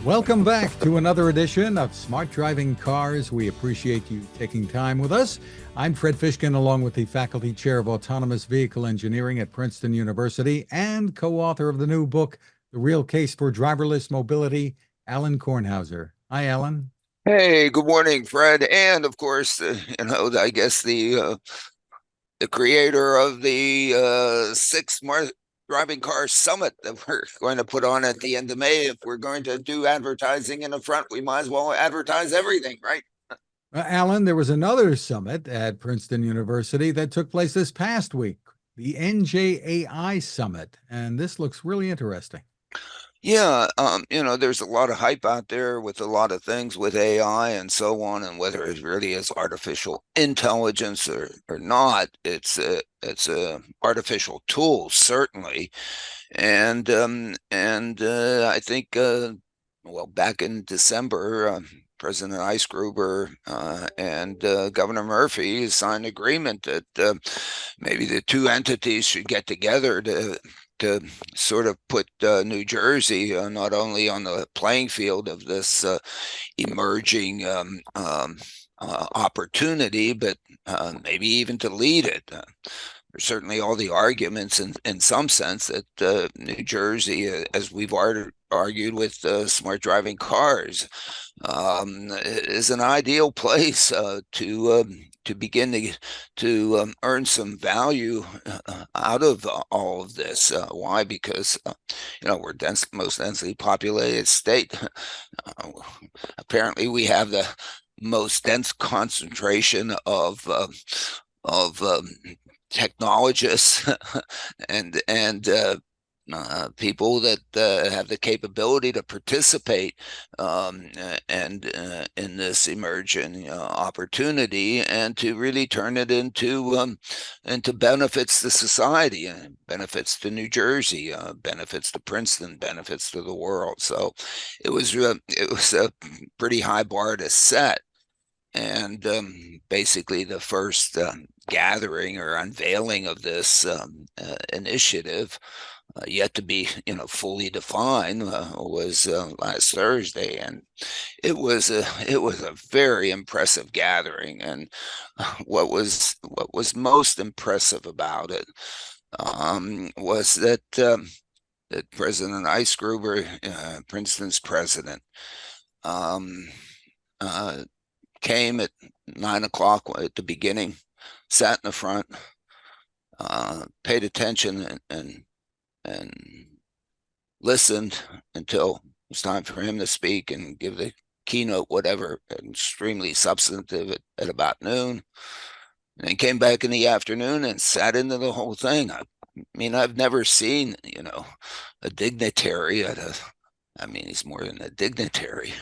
Welcome back to another edition of Smart Driving Cars. We appreciate you taking time with us. I'm Fred Fishkin, along with the Faculty Chair of Autonomous Vehicle Engineering at Princeton University and co-author of the new book, The Real Case for Driverless Mobility, Alain Kornhauser. Hi, Alain. Hey, good morning, Fred, and of course, I guess the creator of the sixth Smart Driving Car Summit that we're going to put on at the end of May. If we're going to do advertising in the front, we might as well advertise everything, right? Alain, there was another summit at Princeton University that took place this past week, the NJAI Summit, and this looks really interesting. Yeah, there's a lot of hype out there with a lot of things with AI and so on, and whether it really is artificial intelligence or not, it's a artificial tool, certainly. I think well, back in December, President Gruber and Governor Murphy signed an agreement that maybe the two entities should get together to sort of put New Jersey not only on the playing field of this emerging opportunity, but maybe even to lead it. There's certainly all the arguments in some sense that New Jersey, as we've argued with smart driving cars, is an ideal place to begin to earn some value out of all of this. Why? Because we're most densely populated state. Apparently, we have the most dense concentration of technologists and people that have the capability to participate in this emerging opportunity and to really turn it into benefits to society, benefits to New Jersey, benefits to Princeton, benefits to the world. So it was a pretty high bar to set. And basically, the first gathering or unveiling of this initiative, yet to be fully defined, was last Thursday, and it was a very impressive gathering. And what was most impressive about it was that President Gruber, Princeton's president, came at 9 o'clock at the beginning, sat in the front, paid attention and listened until it was time for him to speak and give the keynote, whatever, extremely substantive at about noon. And then came back in the afternoon and sat into the whole thing. I mean, I've never seen, a dignitary he's more than a dignitary,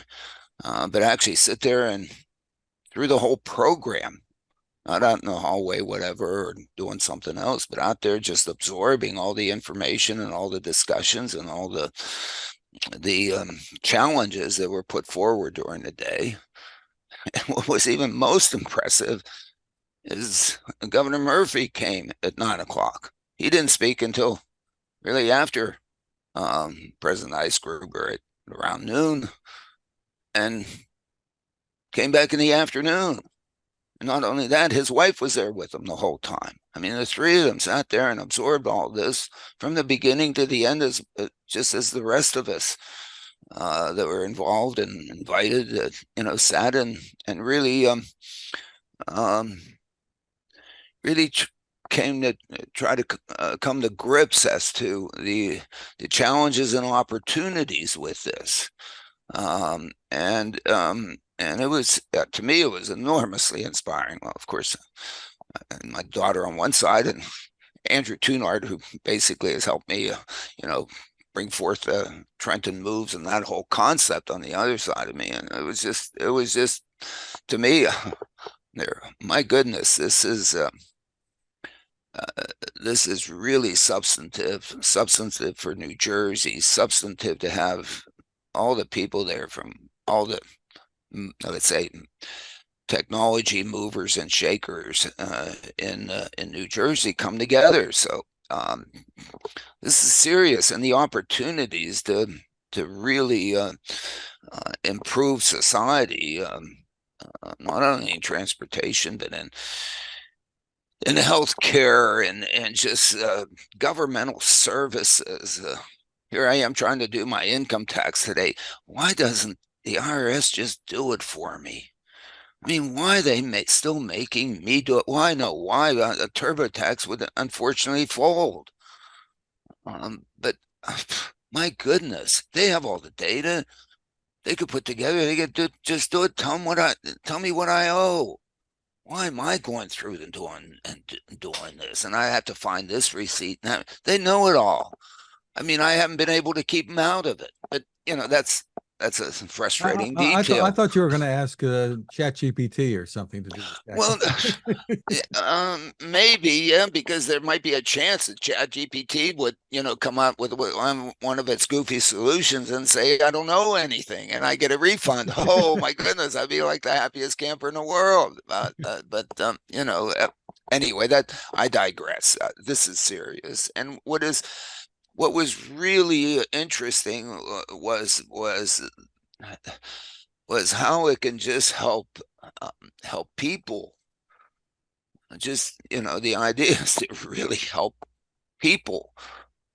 but actually sit there and through the whole program, not out in the hallway, whatever, or doing something else, but out there just absorbing all the information and all the discussions and all the challenges that were put forward during the day. And what was even most impressive is Governor Murphy came at 9 o'clock. He didn't speak until really after President Gruber at around noon, and came back in the afternoon. And not only that, his wife was there with him the whole time. I mean, the three of them sat there and absorbed all this from the beginning to the end, just as the rest of us that were involved and invited, sat and really, really came to try to come to grips as to the challenges and opportunities with this. And it was, to me, it was enormously inspiring. Well, of course, my daughter on one side and Andrew Tunard, who basically has helped me, bring forth Trenton Moves and that whole concept on the other side of me. And it was just, to me, my goodness, this is really substantive for New Jersey, substantive to have all the people there from all the, let's say, technology movers and shakers in New Jersey come together. So this is serious, and the opportunities to really improve society, not only in transportation, but in healthcare and just governmental services. Here I am trying to do my income tax today. Why doesn't the IRS just do it for me? I mean, why are they still making me do it? Why no? Why a TurboTax would unfortunately fold? But my goodness, they have all the data they could put together. They could just do it. Tell me what I owe. Why am I going through and doing this? And I have to find this receipt. Now, they know it all. I mean, I haven't been able to keep them out of it. But that's a frustrating I detail. thought you were going to ask ChatGPT or something to do Well, with that. maybe, yeah, because there might be a chance that ChatGPT would, come up with one of its goofy solutions and say, I don't know anything, and I get a refund. Oh my goodness, I'd be like the happiest camper in the world. Anyway, that I digress. This is serious. And what was really interesting was how it can just help people. Just the idea is to really help people,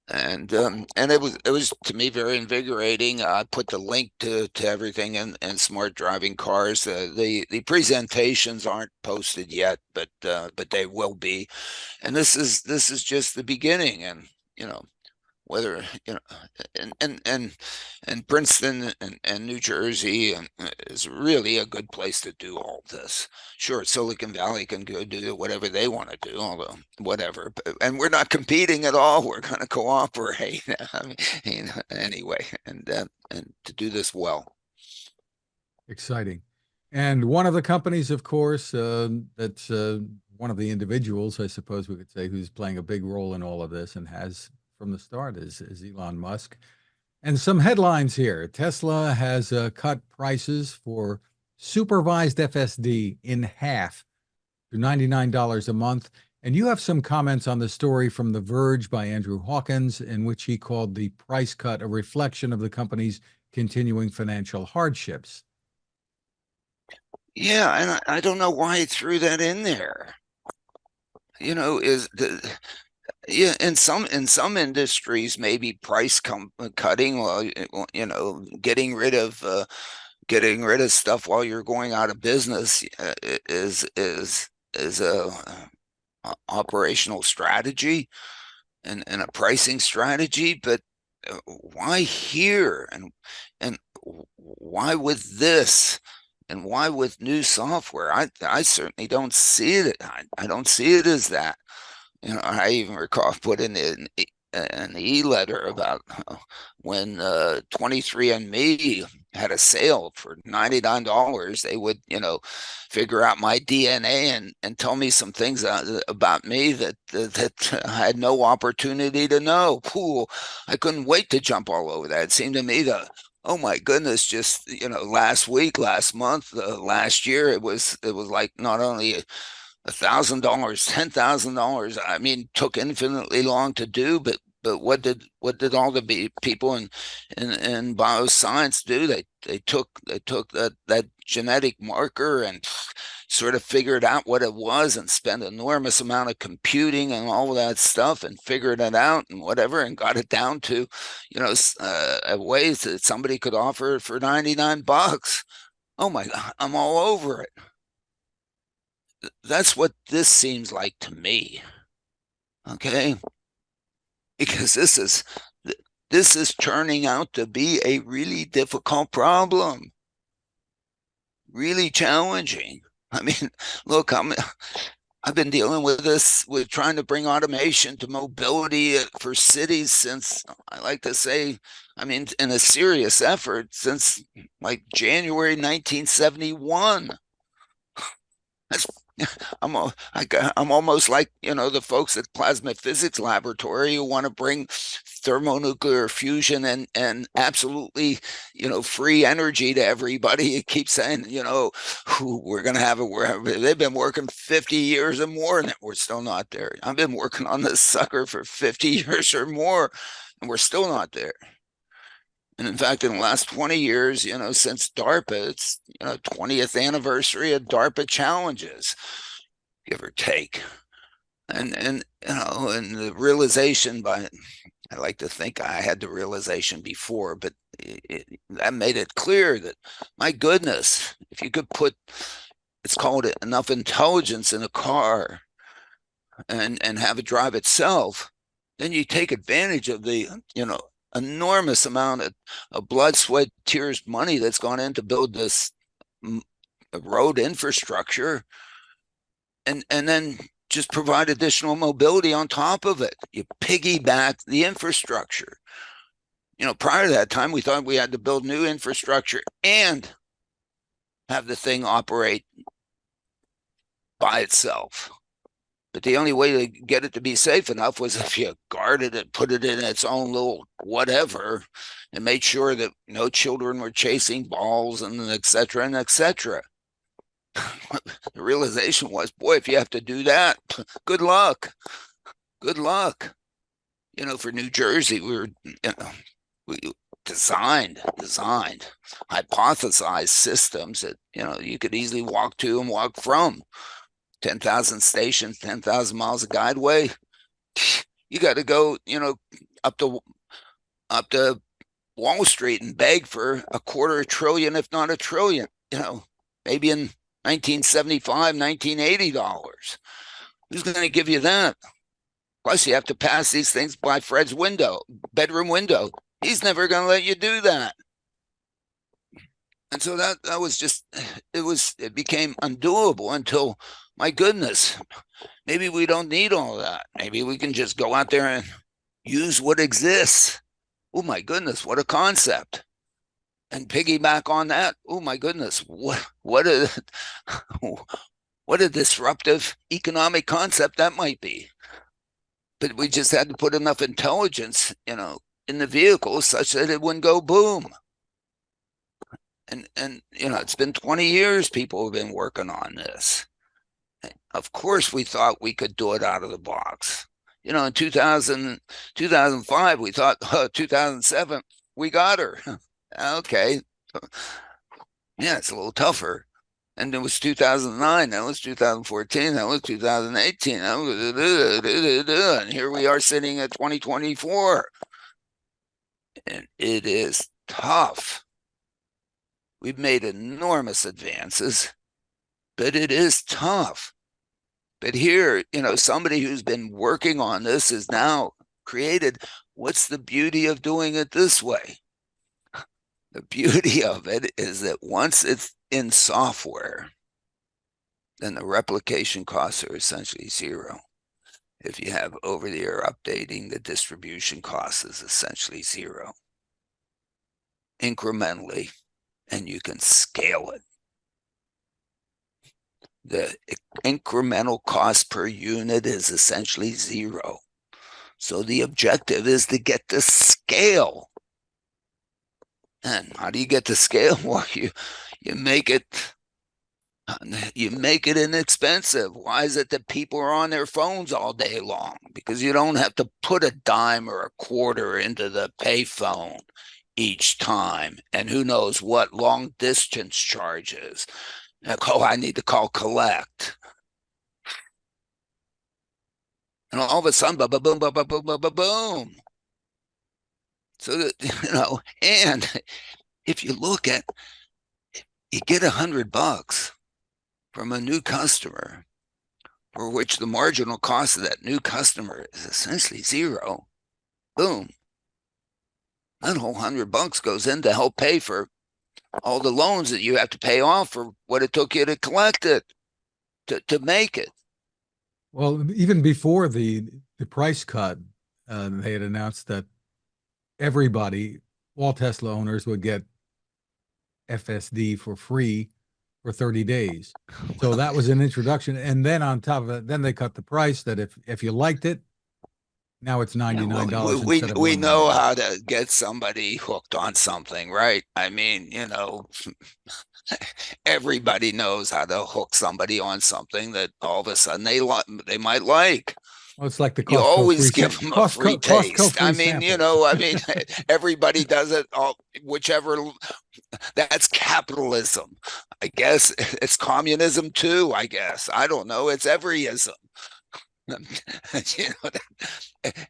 and it was to me very invigorating. I put the link to everything in smart driving cars. The presentations aren't posted yet, but they will be. And this is just the beginning. And whether and Princeton and New Jersey is really a good place to do all this. Sure, Silicon Valley can go do whatever they want to do, although whatever. And we're not competing at all. We're going to cooperate. I mean, anyway, and to do this well. Exciting. And one of the companies, of course, that's one of the individuals, I suppose we could say, who's playing a big role in all of this and has from the start is Elon Musk. And some headlines here. Tesla has cut prices for supervised FSD in half to $99 a month. And you have some comments on the story from The Verge by Andrew Hawkins, in which he called the price cut a reflection of the company's continuing financial hardships. Yeah, and I don't know why he threw that in there. Is the Yeah, in some industries, maybe cutting, well, getting rid of stuff while you're going out of business is a operational strategy and a pricing strategy. But why here and why with this? And why with new software? I certainly don't see it. I don't see it as that. I even recall putting in an e-letter about when 23andMe had a sale for $99. They would, figure out my DNA and tell me some things about me that I had no opportunity to know. Ooh, I couldn't wait to jump all over that. It seemed to me that, oh my goodness, just last week, last month, last year, it was like not only $1,000, $10,000. I mean, took infinitely long to do, but what did all the people in bioscience do? They took that genetic marker and sort of figured out what it was and spent an enormous amount of computing and all of that stuff and figured it out and whatever and got it down to ways that somebody could offer it for $99. Oh my God, I'm all over it. That's what this seems like to me. Okay, because this is turning out to be a really difficult problem, really challenging. I mean, look, I've been dealing with this, with trying to bring automation to mobility for cities since, I like to say, I mean, in a serious effort since like January 1971. That's I'm almost like the folks at Plasma Physics Laboratory who want to bring thermonuclear fusion and absolutely free energy to everybody. It keeps saying we're going to have it. They've been working 50 years or more, and we're still not there. I've been working on this sucker for 50 years or more, and we're still not there. And in fact, in the last 20 years, since DARPA, it's 20th anniversary of DARPA challenges, give or take. And the realization I like to think I had the realization before, but that made it clear that, my goodness, if you could put, it's called enough intelligence in a car and have it drive itself, then you take advantage of the, enormous amount of blood, sweat, tears, money that's gone in to build this road infrastructure, and then just provide additional mobility on top of it. You piggyback the infrastructure. Prior to that time, we thought we had to build new infrastructure and have the thing operate by itself. But the only way to get it to be safe enough was if you guarded it, put it in its own little whatever, and made sure that no children were chasing balls and et cetera and et cetera. The realization was, boy, if you have to do that, good luck. Good luck. For New Jersey, we designed, hypothesized systems that, you could easily walk to and walk from. 10,000 stations, 10,000 miles of guideway. You got to go, up to Wall Street and beg for $250 billion, if not $1 trillion, maybe in 1975, $1980. Who's going to give you that? Plus, you have to pass these things by Fred's bedroom window. He's never going to let you do that. And so that was just, it became undoable until, my goodness, maybe we don't need all that. Maybe we can just go out there and use what exists. Oh my goodness, what a concept. And piggyback on that. Oh my goodness, what a disruptive economic concept that might be. But we just had to put enough intelligence, in the vehicle such that it wouldn't go boom. And it's been 20 years people have been working on this. Of course, we thought we could do it out of the box. In 2005, we thought, 2007, we got her. Okay. Yeah, it's a little tougher. And it was 2009, that was 2014, that was 2018, and here we are sitting at 2024. And it is tough. We've made enormous advances, but it is tough. But here, somebody who's been working on this has now created, what's the beauty of doing it this way? The beauty of it is that once it's in software, then the replication costs are essentially zero. If you have over-the-air updating, the distribution cost is essentially zero. Incrementally, and you can scale it. The incremental cost per unit is essentially zero. So the objective is to get to scale. And how do you get to scale? Well, you make it inexpensive. Why is it that people are on their phones all day long? Because you don't have to put a dime or a quarter into the payphone each time, and who knows what long distance charges. I need to call collect. And all of a sudden, boom, boom, boom, boom, boom, boom, boom. So that, and if you look at, you get $100 from a new customer, for which the marginal cost of that new customer is essentially zero. Boom. That whole $100 goes in to help pay for all the loans that you have to pay off for what it took you to collect it, to make it. Well, even before the price cut, they had announced that all Tesla owners would get FSD for free for 30 days. So that was an introduction. And then on top of it, then they cut the price that if you liked it, now it's $99 instead of we know how to get somebody hooked on something, right? I mean, everybody knows how to hook somebody on something that all of a sudden they might like. Well, it's like the You Costco always free give them a free Costco taste. I free mean, samples. everybody does it. All whichever. That's capitalism, I guess. It's communism too, I guess. I don't know. It's everyism. you know,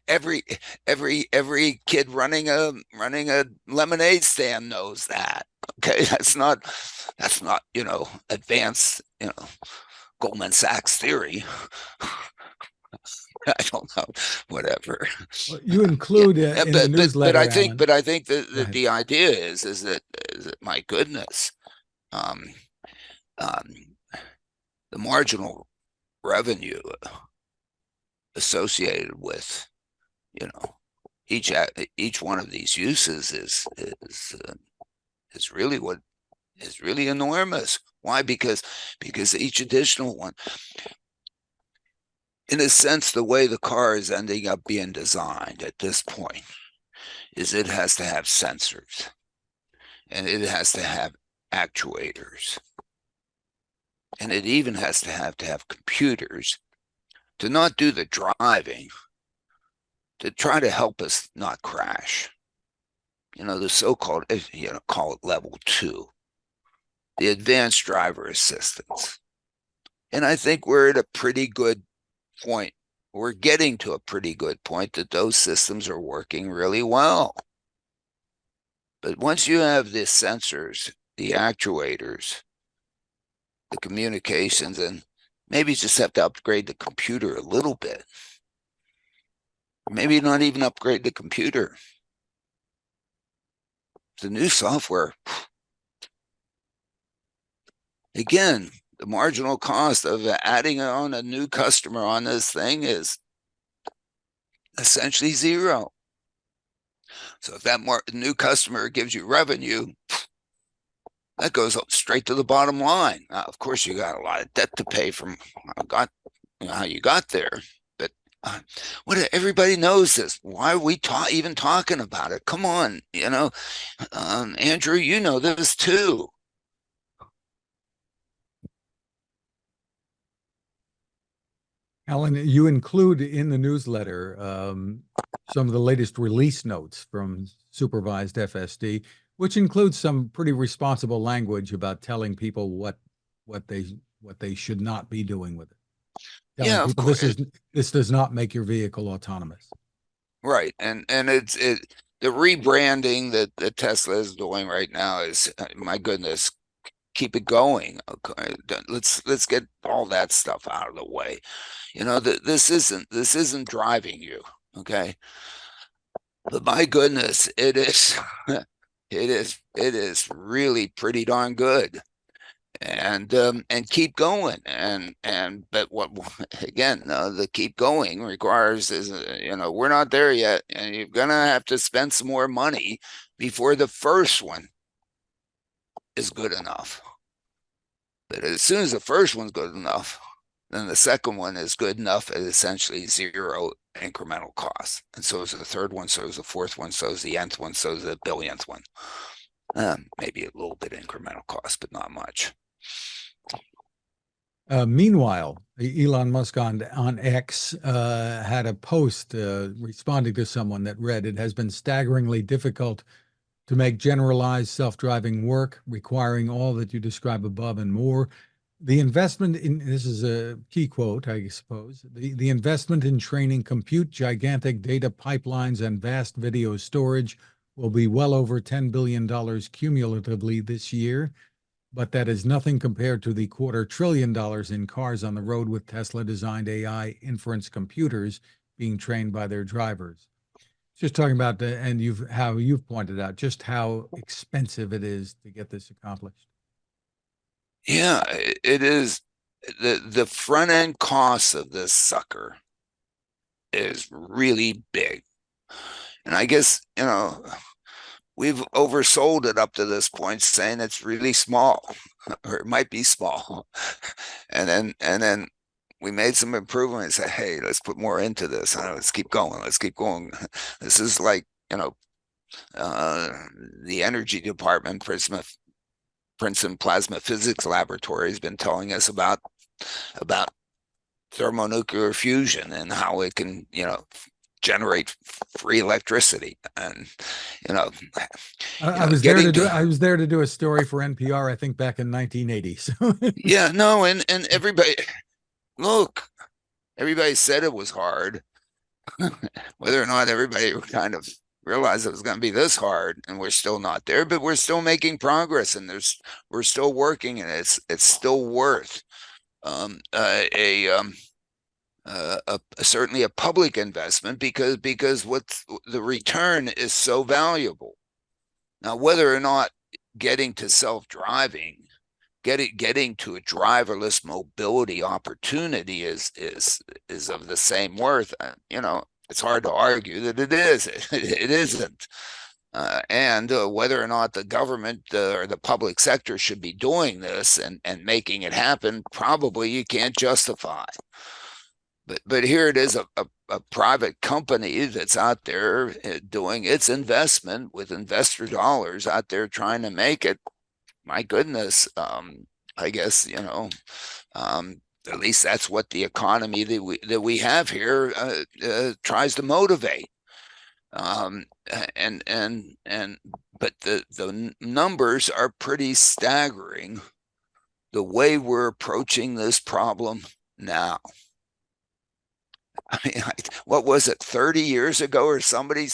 every every kid running a lemonade stand knows that. Okay, that's not advanced Goldman Sachs theory. I don't know, whatever. Well, you Yeah, include in the but I newsletter, think Alan. but I think Go that ahead. the idea is that my goodness, um, um, the marginal revenue associated with you know each each one of these uses is really what is really enormous. Why? Because each additional one, in a sense, the way the car is ending up being designed at this point is it has to have sensors and it has to have actuators and it even has to have computers to not do the driving, to try to help us not crash. The so-called, call it level 2, the advanced driver assistance. And I think we're at a pretty good point. We're getting to a pretty good point that those systems are working really well. But once you have the sensors, the actuators, the communications, and maybe you just have to upgrade the computer a little bit. Or maybe not even upgrade the computer. The new software, again, the marginal cost of adding on a new customer on this thing is essentially zero. So if that new customer gives you revenue, that goes up straight to the bottom line. Now, of course, you got a lot of debt to pay from how you got there. But everybody knows this. Why are we even talking about it? Come on, Andrew, you know this too. Alan, you include in the newsletter some of the latest release notes from Supervised FSD, which includes some pretty responsible language about telling people what they what they should not be doing with it. Telling Yeah, of people course. this does not make your vehicle autonomous. Right. And the rebranding that Tesla is doing right now is, my goodness, keep it going. Okay. Let's get all that stuff out of the way. This isn't driving you. Okay. But my goodness, it is it is really pretty darn good. And keep going but what again, the keep going requires is we're not there yet, and you're gonna have to spend some more money before the first one is good enough. But as soon as the first one's good enough, then the second one is good enough at essentially zero incremental cost, and so is the third one, so is the fourth one, so is the nth one, so is the billionth one. Maybe a little bit incremental cost, but not much. Meanwhile, Elon Musk on X had a post responding to someone that read, "It has been staggeringly difficult to make generalized self-driving work, requiring all that you describe above and more. The investment in," this is a key quote, I suppose, the investment in training compute, gigantic data pipelines, and vast video storage will be well over $10 billion cumulatively this year. But that is nothing compared to the $250 billion in cars on the road with Tesla-designed AI inference computers being trained by their drivers. Just talking about how you've pointed out just how expensive it is to get this accomplished. Yeah, it is. The front end cost of this sucker is really big. And I guess, we've oversold it up to this point, saying it's really small or it might be small. And then we made some improvements. Said, hey, let's put more into this. Let's keep going. Let's keep going. This is like, the energy department, Princeton Plasma Physics Laboratory has been telling us about thermonuclear fusion and how it can, generate free electricity. And, you know, I was there to getting do to, I was there to do a story for NPR, I think back in 1980. So yeah, no, and everybody, look, everybody said it was hard. Whether or not everybody kind of realized it was going to be this hard, and we're still not there, but we're still making progress, and we're still working, and it's still worth certainly a public investment because what the return is so valuable. Now, whether or not getting to self-driving, getting to a driverless mobility opportunity is of the same worth, it's hard to argue that it is. It isn't. And whether or not the government or the public sector should be doing this and making it happen, probably you can't justify. But here it is, a private company that's out there doing its investment with investor dollars out there trying to make it. My goodness, I guess, at least that's what the economy that we have here tries to motivate. Um, and but the numbers are pretty staggering the way we're approaching this problem now. I mean, what was it, 30 years ago or somebody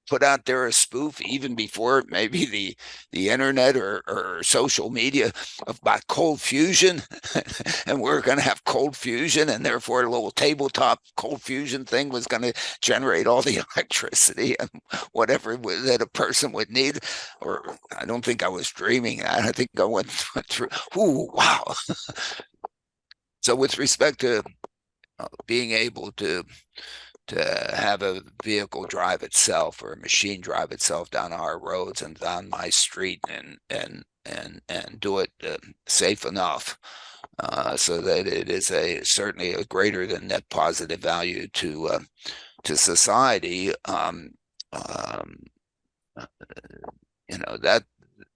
put out there a spoof even before maybe the internet or social media about cold fusion, and we're going to have cold fusion, and therefore a little tabletop cold fusion thing was going to generate all the electricity and whatever that a person would need. Or I don't think I was dreaming that. I think I went through. Ooh, wow. So with respect to being able to have a vehicle drive itself or a machine drive itself down our roads and down my street and do it safe enough so that it is certainly a greater than net positive value to society.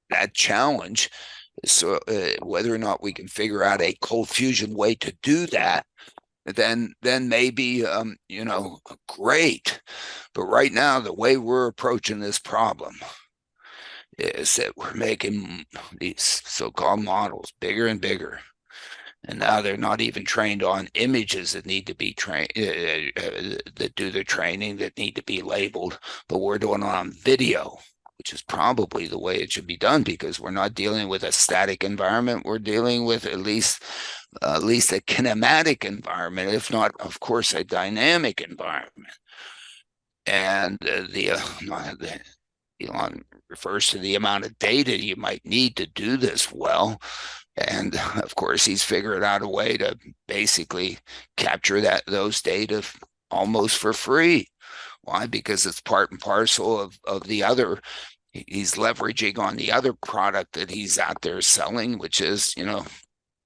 That challenge. So whether or not we can figure out a cold fusion way to do that, then maybe great. But right now, the way we're approaching this problem is that we're making these so-called models bigger and bigger, and now they're not even trained on images that need to be trained that do the training, that need to be labeled, but we're doing it on video, which is probably the way it should be done, because we're not dealing with a static environment. We're dealing with at least a kinematic environment, if not, of course, a dynamic environment. And the Elon refers to the amount of data you might need to do this well. And of course, he's figured out a way to basically capture those data almost for free. Why? Because it's part and parcel of the other. He's leveraging on the other product that he's out there selling, which is,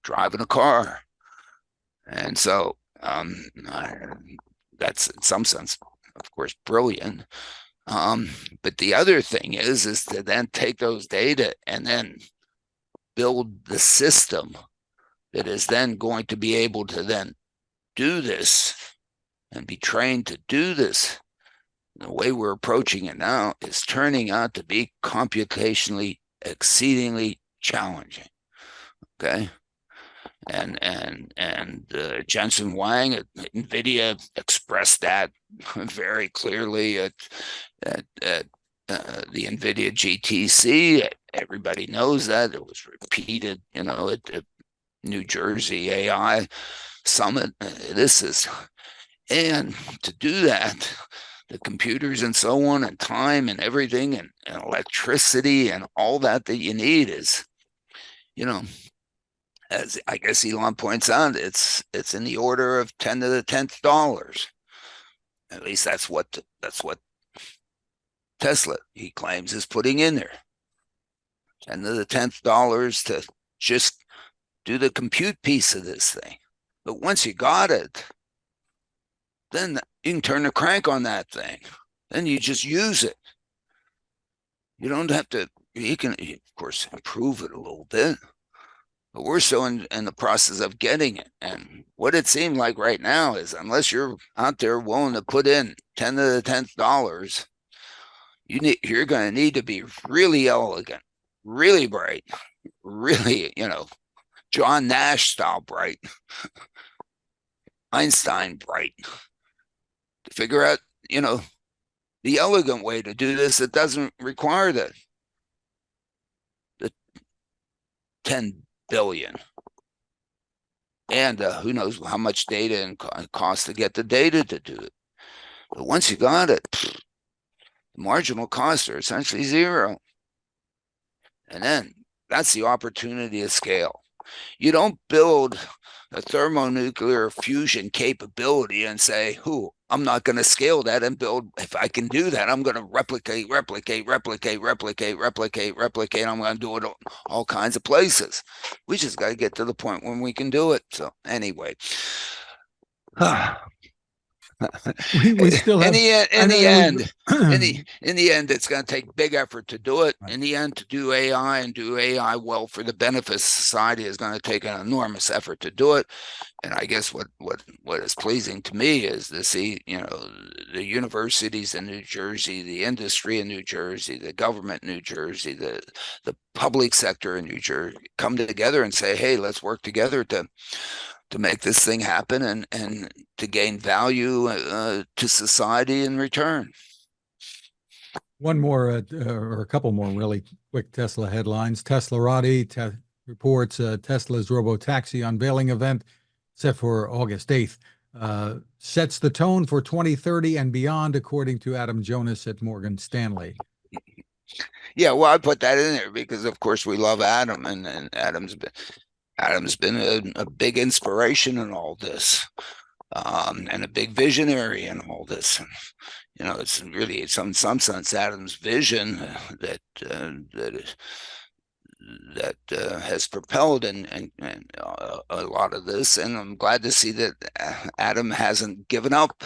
driving a car. And so that's in some sense, of course, brilliant. But the other thing is to then take those data and then build the system that is then going to be able to then do this and be trained to do this. The way we're approaching it now is turning out to be computationally exceedingly challenging. Okay. And Jensen Huang at NVIDIA expressed that very clearly at the NVIDIA GTC. Everybody knows that. It was repeated, at the New Jersey AI Summit. And to do that, the computers and so on, and time and everything, and electricity and all that you need is, as I guess Elon points out, it's in the order of 10 to the 10th dollars. At least that's what Tesla, he claims, is putting in there. 10 to the 10th dollars to just do the compute piece of this thing. But once you got it, then you can turn the crank on that thing. Then you just use it. You don't have to, you can, of course, improve it a little bit. but we're still in the process of getting it. And what it seemed like right now is, unless you're out there willing to put in 10 to the 10th dollars, you're going to need to be really elegant, really bright, really, John Nash style bright, Einstein bright, to figure out, the elegant way to do this that doesn't require the 10 billion. And who knows how much data and cost to get the data to do it. But once you got it, the marginal costs are essentially zero. And then that's the opportunity to scale. You don't build a thermonuclear fusion capability and say, I'm not going to scale that and build. If I can do that, I'm going to replicate. I'm going to do it all kinds of places. We just got to get to the point when we can do it. So anyway, we still have, in the end, it's going to take big effort to do it. Right. In the end, to do AI and do AI well for the benefit of society is going to take an enormous effort to do it. And I guess what is pleasing to me is to see, the universities in New Jersey, the industry in New Jersey, the government in New Jersey, the public sector in New Jersey come together and say, hey, let's work together to make this thing happen and to gain value to society in return. One more, or a couple more really quick Tesla headlines. Teslarati reports Tesla's Robotaxi unveiling event set for August 8th. Sets the tone for 2030 and beyond, according to Adam Jonas at Morgan Stanley. Yeah, well, I put that in there because, of course, we love Adam, and Adam's been a big inspiration in all this, and a big visionary in all this. It's really, in some sense, Adam's vision that has propelled and a lot of this. And I'm glad to see that Adam hasn't given up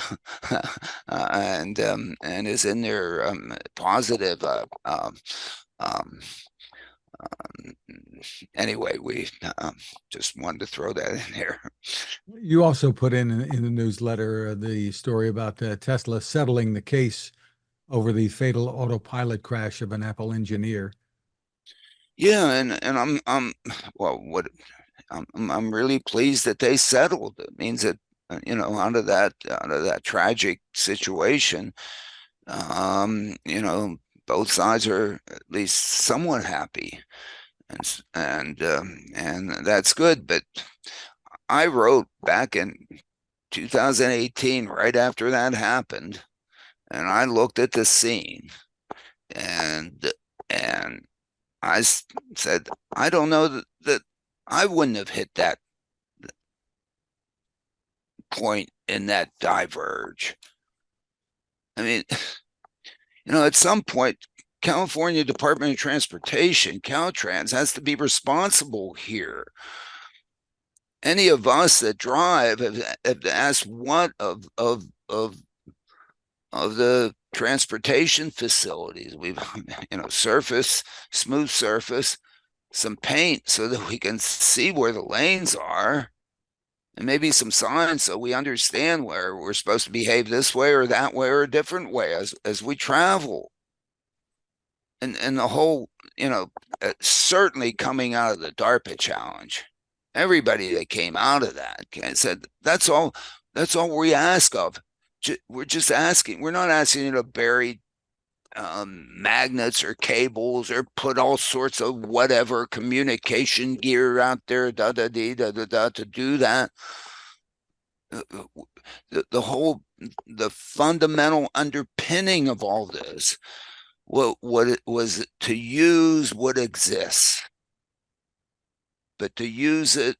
and is in there positive. Anyway, we just wanted to throw that in there. You also put in the newsletter the story about Tesla settling the case over the fatal autopilot crash of an Apple engineer. Yeah, and I'm really pleased that they settled. It means that out of that tragic situation, both sides are at least somewhat happy. And that's good. But I wrote back in 2018, right after that happened, and I looked at the scene, and I said, I don't know that I wouldn't have hit that point in that diverge. I mean, at some point, California Department of Transportation, Caltrans, has to be responsible here. Any of us that drive have asked what of the transportation facilities. We've, surface, smooth surface, some paint so that we can see where the lanes are, and maybe some signs so we understand where we're supposed to behave this way or that way or a different way as we travel. And the whole, certainly coming out of the DARPA challenge, everybody that came out of that said, that's all we ask of. We're just asking. We're not asking you to bury magnets or cables or put all sorts of whatever communication gear out there, to do that. The fundamental underpinning of all this, what it was, to use what exists, but to use it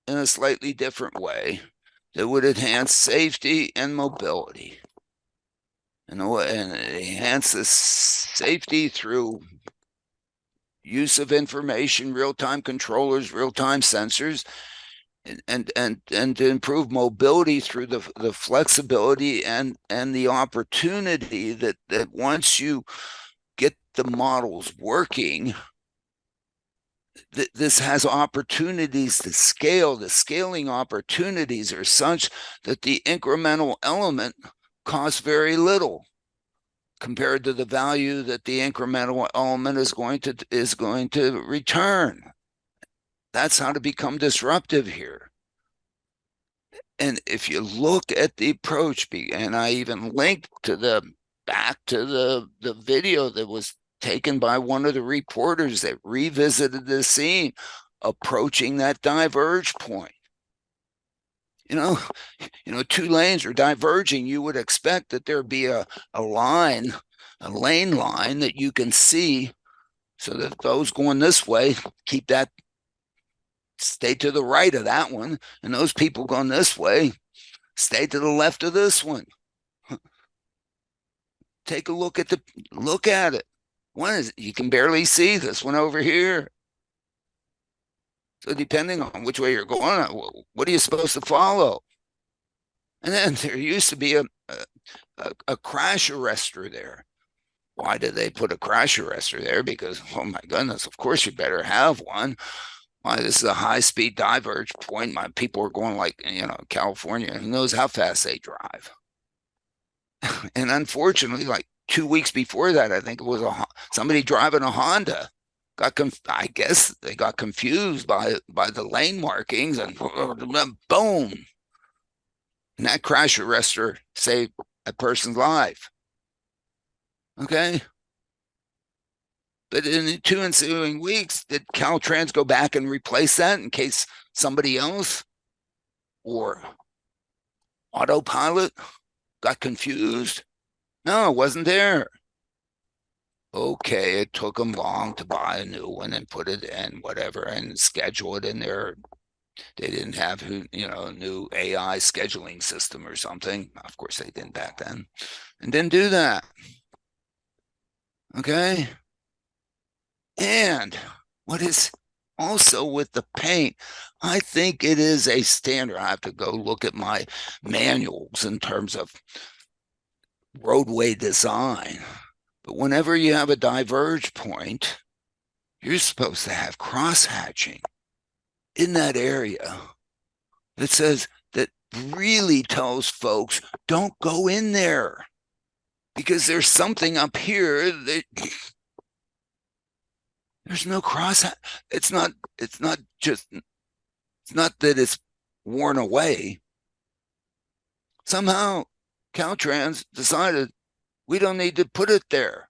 in a slightly different way that would enhance safety and mobility, and enhance the safety through use of information, real-time controllers, real-time sensors, and to improve mobility through the flexibility and the opportunity that once you get the models working, this has opportunities to scale. The scaling opportunities are such that the incremental element costs very little compared to the value that the incremental element is going to return. That's how to become disruptive here. And if you look at the approach, and I even linked to back to the video that was taken by one of the reporters that revisited the scene, approaching that diverge point. You know, two lanes are diverging. You would expect that there'd be a line, a lane line that you can see, so that those going this way stay to the right of that one, and those people going this way stay to the left of this one. Take a look at it. One is, you can barely see this one over here. So depending on which way you're going, what are you supposed to follow? And then there used to be a crash arrestor there. Why did they put a crash arrestor there? Because, oh my goodness, of course you better have one. Why, this is a high-speed diverge point. My people are going like, California. Who knows how fast they drive? And unfortunately, like 2 weeks before that, I think it was somebody driving a Honda. I guess they got confused by the lane markings, and boom. And that crash arrestor saved a person's life. Okay? But in the 2 ensuing weeks, did Caltrans go back and replace that in case somebody else or autopilot got confused? No, it wasn't there. Okay, it took them long to buy a new one and put it in, whatever, and schedule it in there. They didn't have, a new AI scheduling system or something. Of course, they didn't back then, and didn't do that. Okay. And what is also with the paint, I think it is a standard. I have to go look at my manuals in terms of roadway design. But whenever you have a diverge point, you're supposed to have cross-hatching in that area that says, that really tells folks, don't go in there, because there's something up here that there's no cross. It's not that it's worn away. Somehow Caltrans decided we don't need to put it there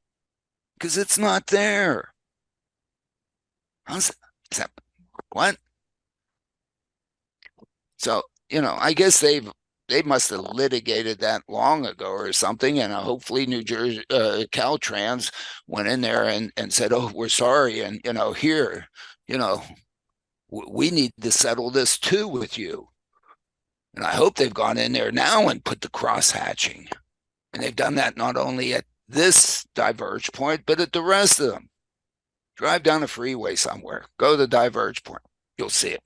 because it's not there. What? So, I guess they must have litigated that long ago or something, and hopefully New Jersey Caltrans went in there and said, "Oh, we're sorry," and here, we need to settle this too with you. And I hope they've gone in there now and put the cross hatching, and they've done that not only at this diverge point, but at the rest of them. Drive down a freeway somewhere, go to the diverge point, you'll see it.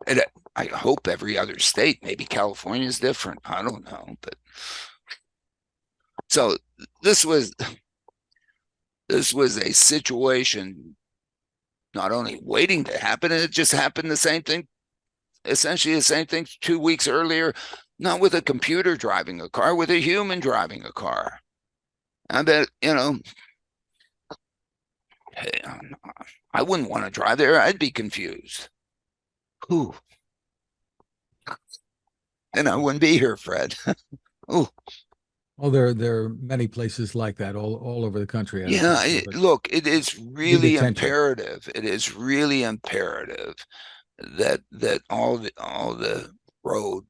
And I hope every other state, maybe California is different. I don't know, but so this was a situation not only waiting to happen, it just happened the same thing, essentially the same thing 2 weeks earlier, not with a computer driving a car, with a human driving a car. I bet, I wouldn't want to drive there. I'd be confused. Ooh. And I wouldn't be here, Fred. Ooh. Well, there are many places like that all over the country. Yeah, look, it is really imperative. It is really imperative that all the road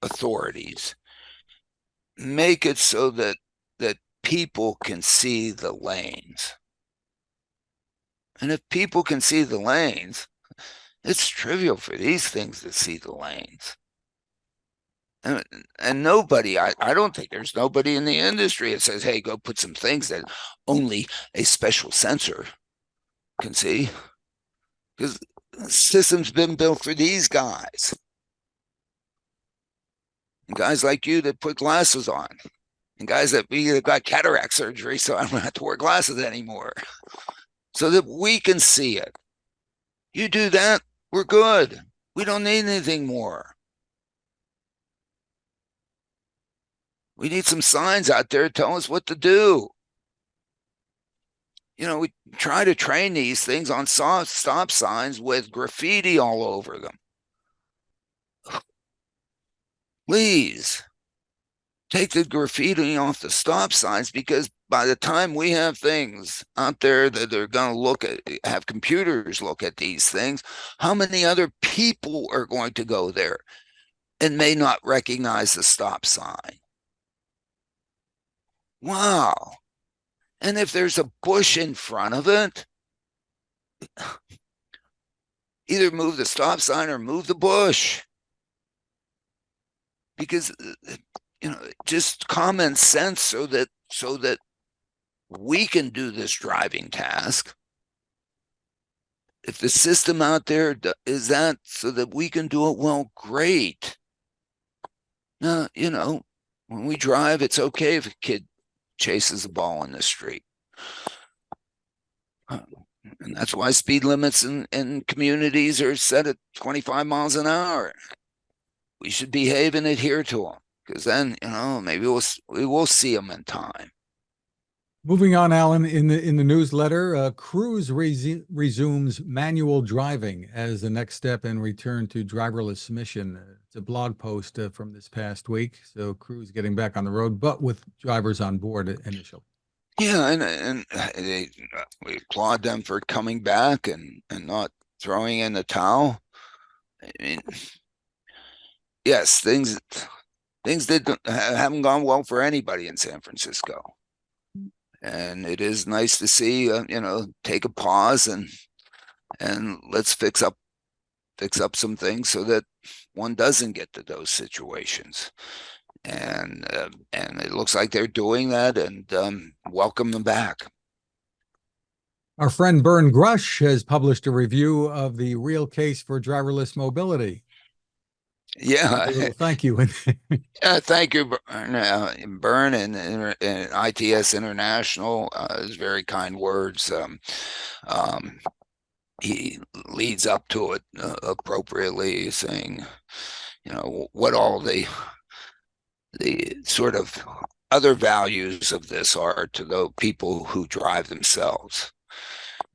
authorities make it so that people can see the lanes. And if people can see the lanes, it's trivial for these things to see the lanes. And nobody, I don't think there's nobody in the industry that says, hey, go put some things that only a special sensor can see. Because the system's been built for these guys. And guys like you that put glasses on. And guys that got cataract surgery, so I don't have to wear glasses anymore. so that we can see it. You do that, we're good. We don't need anything more. We need some signs out there to tell us what to do. We try to train these things on stop signs with graffiti all over them. Please take the graffiti off the stop signs, because by the time we have things out there that are going to have computers look at these things, how many other people are going to go there and may not recognize the stop sign? Wow. And if there's a bush in front of it, either move the stop sign or move the bush. Because just common sense, so that we can do this driving task. If the system out there is that so that we can do it, well, great. Now, when we drive, it's okay if a kid chases a ball in the street. And that's why speed limits in communities are set at 25 miles an hour. We should behave and adhere to them, because then, maybe we will see them in time. Moving on, Alan, in the newsletter, Cruise resumes manual driving as the next step in return to driverless mission. It's a blog post from this past week. So Cruise getting back on the road, but with drivers on board initially. Yeah, and we applaud them for coming back and not throwing in the towel. I mean, yes, things haven't gone well for anybody in San Francisco. And it is nice to see, take a pause and let's fix up some things so that one doesn't get to those situations. And it looks like they're doing that, and welcome them back. Our friend Bern Grush has published a review of the real case for driverless mobility. Yeah. Thank you. Yeah, thank you, Bern and ITS International. His very kind words. He leads up to it appropriately, saying, what all the sort of other values of this are to the people who drive themselves,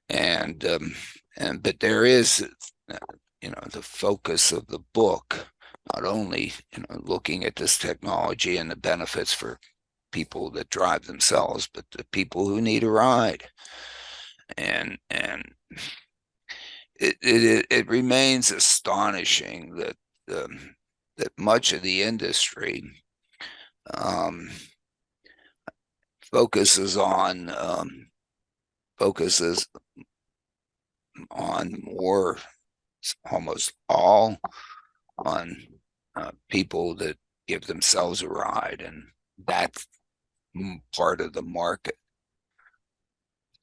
but there is, the focus of the book. Not only looking at this technology and the benefits for people that drive themselves, but the people who need a ride. And it remains astonishing that that much of the industry focuses on more, almost all, on people that give themselves a ride, and that's part of the market.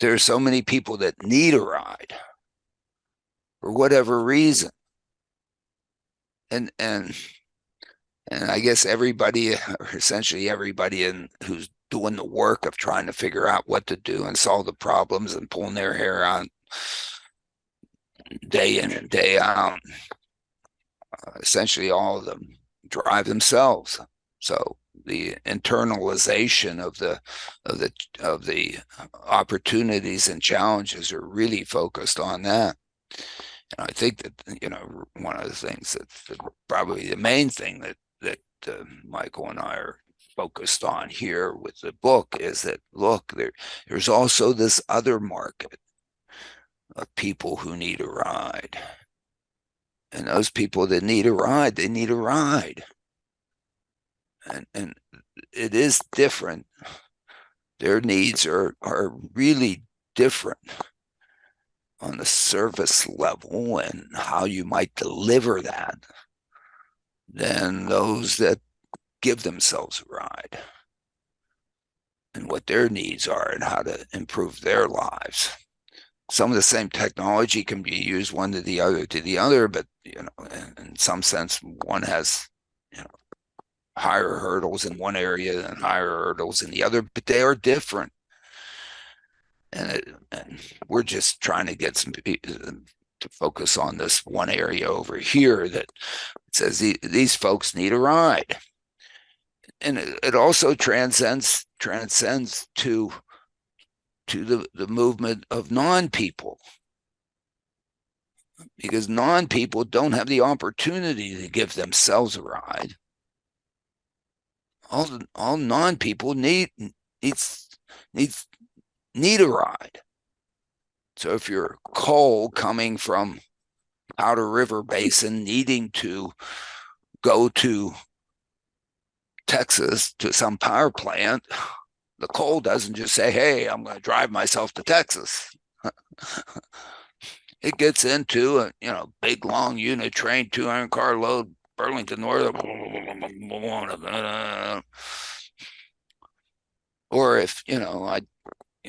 There are so many people that need a ride for whatever reason, and I guess everybody, or essentially everybody, who's doing the work of trying to figure out what to do and solve the problems and pulling their hair out day in and day out. Essentially, all of them drive themselves. So the internalization of the opportunities and challenges are really focused on that. And I think that one of the things that probably the main thing that Michael and I are focused on here with the book is that, look, there's also this other market of people who need a ride. And those people that need a ride, they need a ride. And it is different. Their needs are really different on the service level and how you might deliver that than those that give themselves a ride, and what their needs are and how to improve their lives. Some of the same technology can be used one to the other, but in some sense, one has higher hurdles in one area and higher hurdles in the other, but they are different. and we're just trying to get some to focus on this one area over here that says these folks need a ride, and it also transcends to the movement of non-people, because non-people don't have the opportunity to give themselves a ride. All non-people need a ride. So if you're coal coming from Powder River Basin needing to go to Texas to some power plant, the coal doesn't just say, hey, I'm going to drive myself to Texas. It gets into a big long unit train, 200 car load, Burlington North. Or if I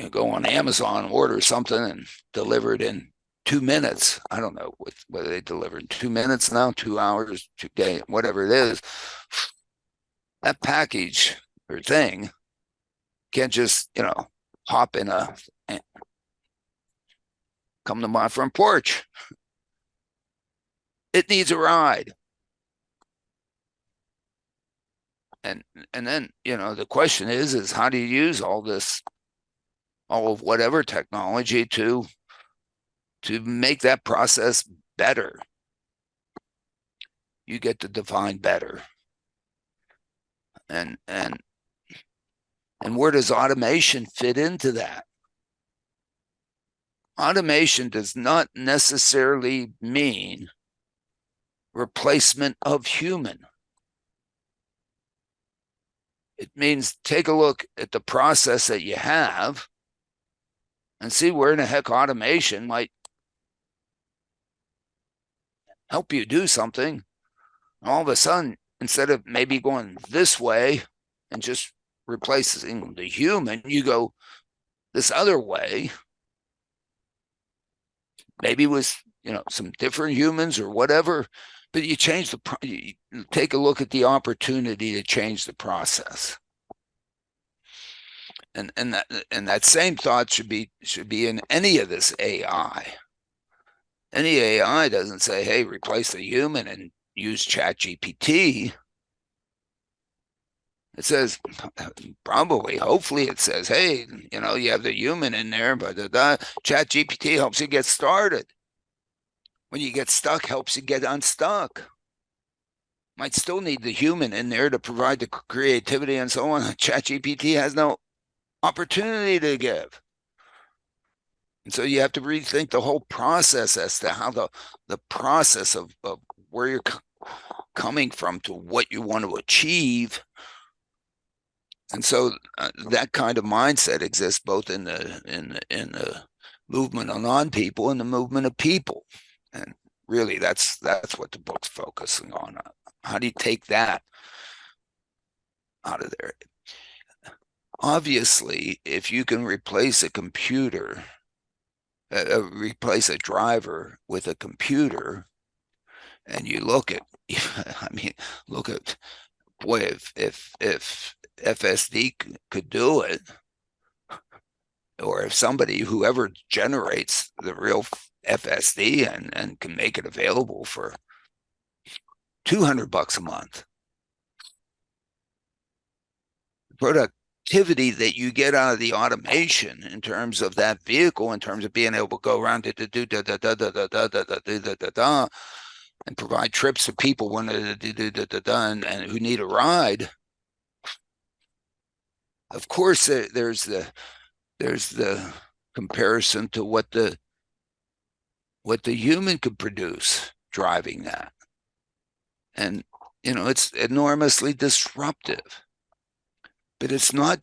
go on Amazon, order something and deliver it in 2 minutes. I don't know whether they deliver in 2 minutes now, 2 hours, 2 days, whatever it is. That package or thing can't just hop in come to my front porch. It needs a ride. And then the question is how do you use all of whatever technology to make that process better? You get to define better. And where does automation fit into that? Automation does not necessarily mean replacement of human. It means take a look at the process that you have and see where in the heck automation might help you do something. And all of a sudden, instead of maybe going this way and just replacing the human, you go this other way. Maybe with some different humans or whatever, but you take a look at the opportunity to change the process. And that same thought should be in any of this AI. Any AI doesn't say, hey, replace the human and use ChatGPT. It says, probably, hopefully it says, hey, you have the human in there, but ChatGPT helps you get started. When you get stuck, helps you get unstuck. Might still need the human in there to provide the creativity and so on. ChatGPT has no opportunity to give. And so you have to rethink the whole process as to how the process of where you're coming from to what you want to achieve. And so that kind of mindset exists both in the movement of non-people and the movement of people. And really, that's what the book's focusing on. How do you take that out of there? Obviously, if you can replace a computer, replace a driver with a computer, and you look at, boy, if FSD could do it, or if whoever generates the real FSD and can make it available for $200 a month, productivity that you get out of the automation in terms of that vehicle, in terms of being able to go around and provide trips to people when and who need a ride. Of course, there's the comparison to what the human could produce driving that. And, it's enormously disruptive, but it's not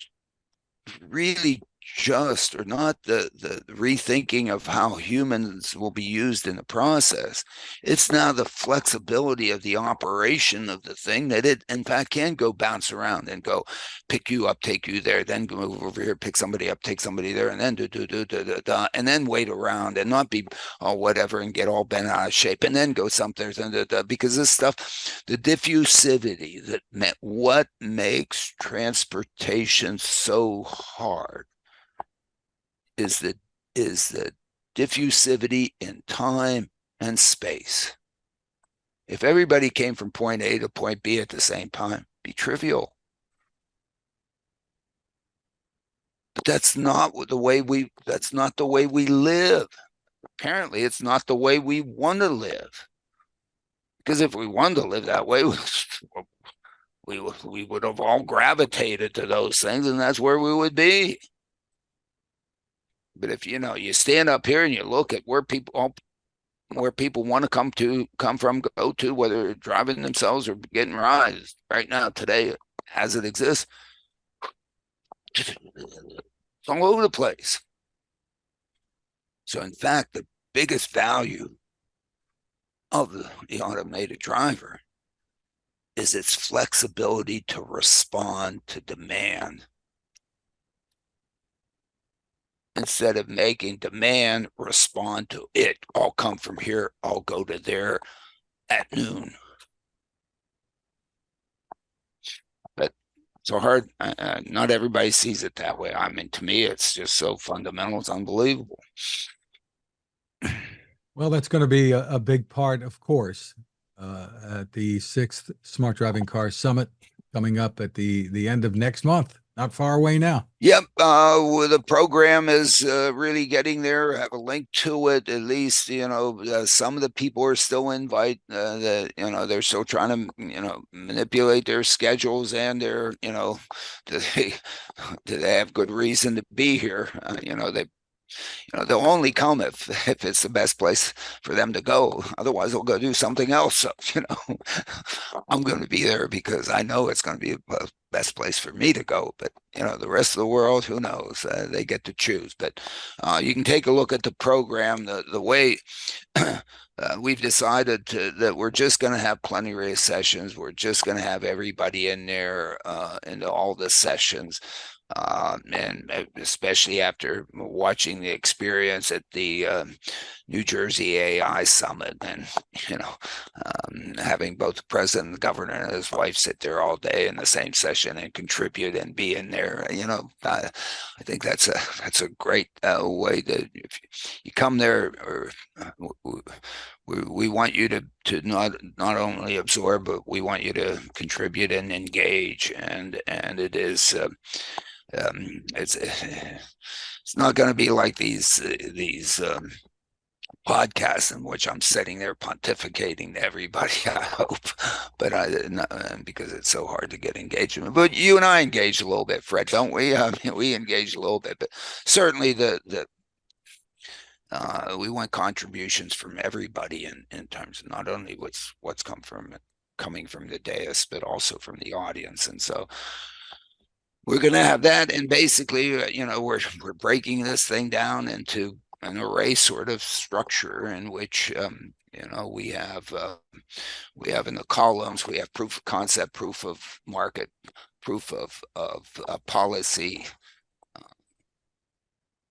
really just, or not the rethinking of how humans will be used in the process. It's now the flexibility of the operation of the thing that it, in fact, can go bounce around and go pick you up, take you there, then go over here, pick somebody up, take somebody there, and then and then wait around and not be whatever and get all bent out of shape and then go something, because this stuff, the diffusivity that what makes transportation so hard is the diffusivity in time and space. If everybody came from point A to point B at the same time, it'd be trivial. But that's not the way we live. Apparently, it's not the way we want to live. Because if we wanted to live that way, we would have all gravitated to those things, and that's where we would be. But if you stand up here and you look at where people want to come from, go to, whether they're driving themselves or getting rides right now, today, as it exists, it's all over the place. So in fact, the biggest value of the automated driver is its flexibility to respond to demand, instead of making demand respond to it. I'll come from here, I'll go to there at noon. But so hard. Not everybody sees it that way. I mean, to me, it's just so fundamental. It's unbelievable. Well, that's going to be a big part, of course, at the 6th Smart Driving Car Summit coming up at the end of next month. Not far away now. Yep. The program is really getting there. I have a link to it. At least, some of the people are still invite. They're still trying to, manipulate their schedules and their, do they have good reason to be here? They'll only come if it's the best place for them to go. Otherwise, they'll go do something else. So, I'm going to be there because I know it's going to be the best place for me to go. But, the rest of the world, who knows? They get to choose. But you can take a look at the program, the way we've decided that we're just going to have plenary sessions. We're just going to have everybody in there into all the sessions. And especially after watching the experience at the New Jersey AI Summit, and having both the president and the governor and his wife sit there all day in the same session and contribute and be in there, I think that's a great way to, if you come there, or we want you to not only absorb, but we want you to contribute and engage, and it is. It's not going to be like these podcasts in which I'm sitting there pontificating to everybody, I hope, but because it's so hard to get engagement. But you and I engage a little bit, Fred, don't we? We engage a little bit, but certainly we want contributions from everybody in terms of not only what's coming from the dais, but also from the audience. And so we're going to have that, and basically, we're breaking this thing down into an array sort of structure in which, we have in the columns, we have proof of concept, proof of market, proof of policy,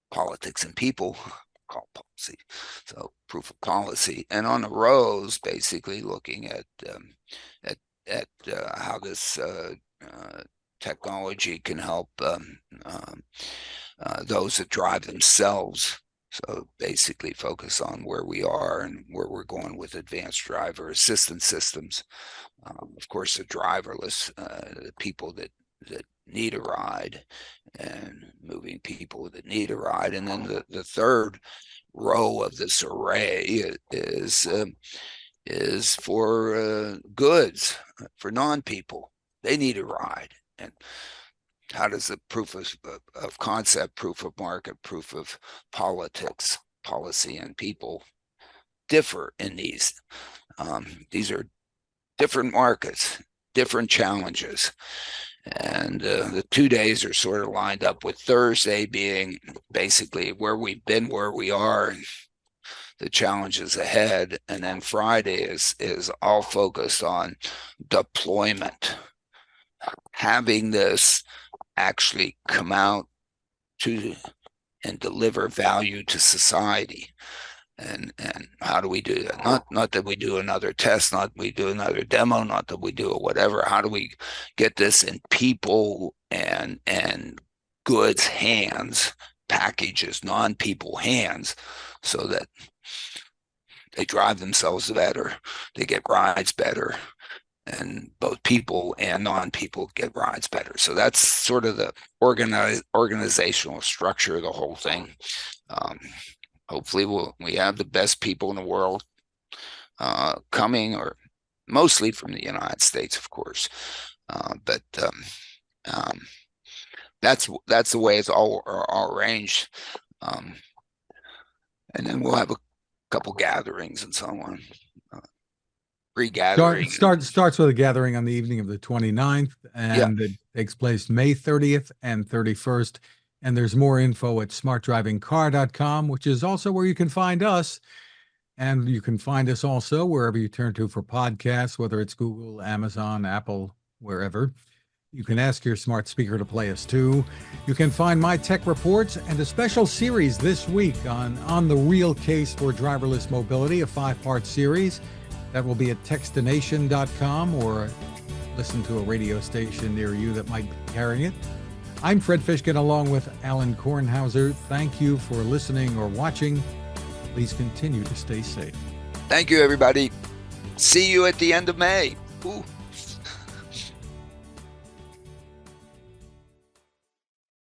politics and people, called policy. So proof of policy, and on the rows, basically looking at how this technology can help those that drive themselves. So basically focus on where we are and where we're going with advanced driver assistance systems. Of course, the driverless, the people that need a ride, and moving people that need a ride. And then the third row of this array is for goods, for non-people. They need a ride. And how does the proof of concept, proof of market, proof of politics, policy, and people differ in these? These are different markets, different challenges. And the 2 days are sort of lined up with Thursday being basically where we've been, where we are, the challenges ahead. And then Friday is all focused on deployment. Having this actually come out to and deliver value to society. And how do we do that? Not that we do another test, not that we do another demo, not that we do whatever. How do we get this in people and goods hands packages non-people hands so that they drive themselves better, they get rides better, and both people and non-people get rides better. So that's sort of the organizational structure of the whole thing. Hopefully we have the best people in the world coming, or mostly from the United States, of course. But that's the way it's all arranged. And then we'll have a couple gatherings and so on. Pre-gathering. Starts with a gathering on the evening of the 29th, and it takes place May 30th and 31st. And there's more info at smartdrivingcar.com, which is also where you can find us. And you can find us also wherever you turn to for podcasts, whether it's Google, Amazon, Apple, wherever. You can ask your smart speaker to play us too. You can find my tech reports and a special series this week on the real case for driverless mobility, a 5-part series that will be at textination.com, or listen to a radio station near you that might be carrying it. I'm Fred Fishkin along with Alain Kornhauser. Thank you for listening or watching. Please continue to stay safe. Thank you, everybody. See you at the end of May. Ooh.